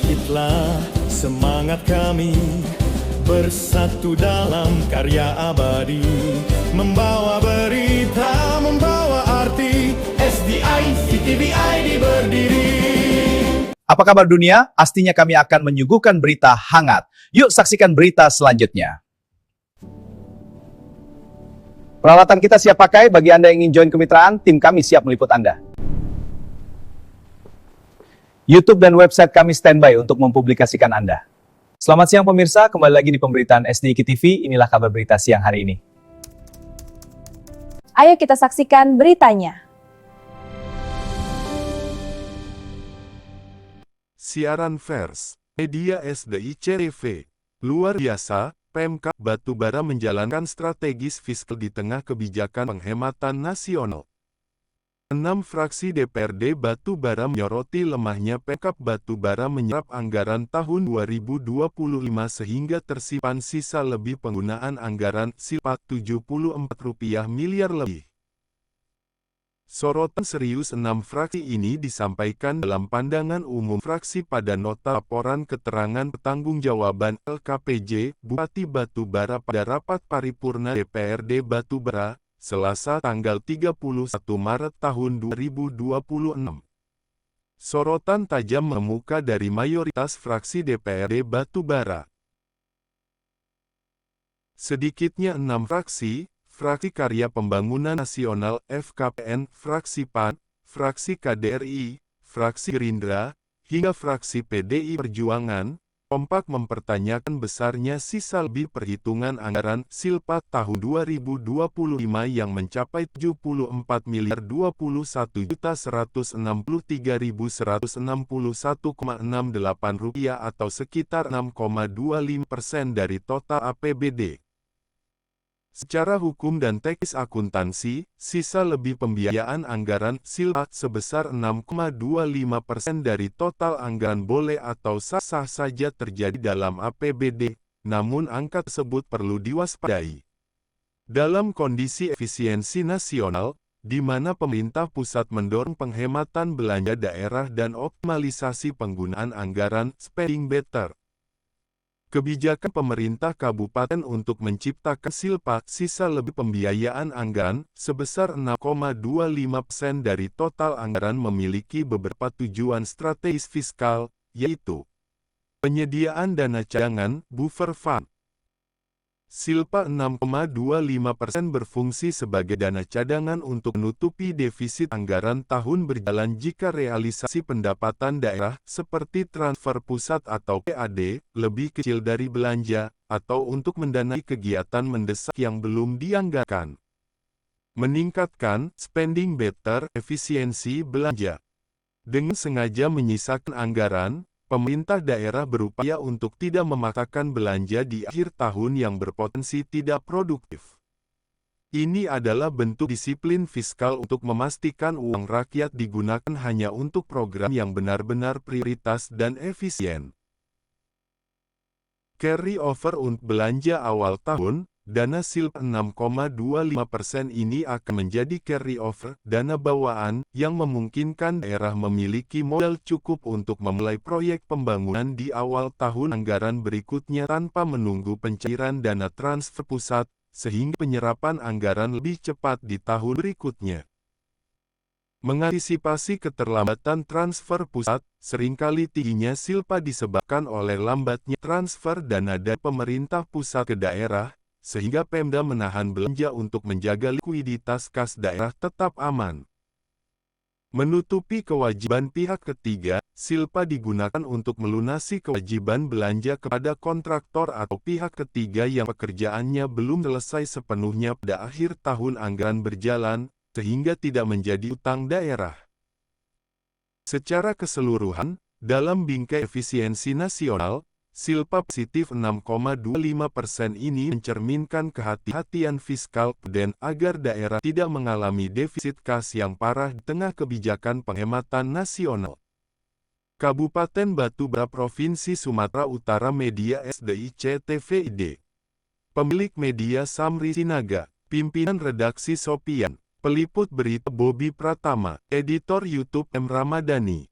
Bangkitlah semangat kami, bersatu dalam karya abadi, membawa berita, membawa arti, SDI, CTVID berdiri. Apa kabar dunia? Pastinya kami akan menyuguhkan berita hangat. Yuk saksikan berita selanjutnya. Peralatan kita siap pakai. Bagi Anda yang ingin join kemitraan, tim kami siap meliput Anda. YouTube dan website kami standby untuk mempublikasikan Anda. Selamat siang pemirsa, kembali lagi di pemberitaan SDIQ TV. Inilah kabar berita siang hari ini. Ayo kita saksikan beritanya. Siaran pers, media SDIQ TV. Luar biasa, Pemkab Batubara menjalankan strategis fiskal di tengah kebijakan penghematan nasional. 6 fraksi DPRD Batubara menyoroti lemahnya Pemkab Batubara menyerap anggaran tahun 2025 sehingga tersimpan sisa lebih penggunaan anggaran Rp74 miliar lebih. Sorotan serius 6 fraksi ini disampaikan dalam pandangan umum fraksi pada nota laporan keterangan pertanggungjawaban LKPJ Bupati Batubara pada rapat paripurna DPRD Batubara, Selasa tanggal 31 Maret tahun 2026. Sorotan tajam mengemuka dari mayoritas fraksi DPRD Batubara. Sedikitnya 6 fraksi, Fraksi Karya Pembangunan Nasional FKPN, Fraksi PAN, Fraksi KDRI, Fraksi Gerindra, hingga Fraksi PDI Perjuangan, kompak mempertanyakan besarnya sisa lebih perhitungan anggaran Silpa tahun 2025 yang mencapai Rp74.163.161,68 atau sekitar 6,25% dari total APBD. Secara hukum dan teknis akuntansi, sisa lebih pembiayaan anggaran Silpa sebesar 6,25% dari total anggaran boleh atau sah-sah saja terjadi dalam APBD, namun angka tersebut perlu diwaspadai. Dalam kondisi efisiensi nasional, di mana pemerintah pusat mendorong penghematan belanja daerah dan optimalisasi penggunaan anggaran spending better. Kebijakan pemerintah kabupaten untuk menciptakan Silpa sisa lebih pembiayaan anggaran sebesar 6,25% dari total anggaran memiliki beberapa tujuan strategis fiskal, yaitu penyediaan dana cadangan buffer fund. Silpa 6,25% berfungsi sebagai dana cadangan untuk menutupi defisit anggaran tahun berjalan jika realisasi pendapatan daerah seperti transfer pusat atau PAD lebih kecil dari belanja, atau untuk mendanai kegiatan mendesak yang belum dianggarkan. Meningkatkan spending better efisiensi belanja. Dengan sengaja menyisakan anggaran, pemerintah daerah berupaya untuk tidak memaksakan belanja di akhir tahun yang berpotensi tidak produktif. Ini adalah bentuk disiplin fiskal untuk memastikan uang rakyat digunakan hanya untuk program yang benar-benar prioritas dan efisien. Carry over untuk belanja awal tahun, dana Silpa 6,25% ini akan menjadi carry over, dana bawaan, yang memungkinkan daerah memiliki modal cukup untuk memulai proyek pembangunan di awal tahun anggaran berikutnya tanpa menunggu pencairan dana transfer pusat, sehingga penyerapan anggaran lebih cepat di tahun berikutnya. Mengantisipasi keterlambatan transfer pusat, seringkali tingginya Silpa disebabkan oleh lambatnya transfer dana dari pemerintah pusat ke daerah, sehingga Pemda menahan belanja untuk menjaga likuiditas kas daerah tetap aman. Menutupi kewajiban pihak ketiga, Silpa digunakan untuk melunasi kewajiban belanja kepada kontraktor atau pihak ketiga yang pekerjaannya belum selesai sepenuhnya pada akhir tahun anggaran berjalan, sehingga tidak menjadi utang daerah. Secara keseluruhan, dalam bingkai efisiensi nasional, Silpa positif 6,25% ini mencerminkan kehati-hatian fiskal dan agar daerah tidak mengalami defisit kas yang parah di tengah kebijakan penghematan nasional. Kabupaten Batubara Provinsi Sumatera Utara Media SDIQ TVID. Pemilik media Samri Sinaga, pimpinan redaksi Sopian, peliput berita Bobby Pratama, editor YouTube M. Ramadhani.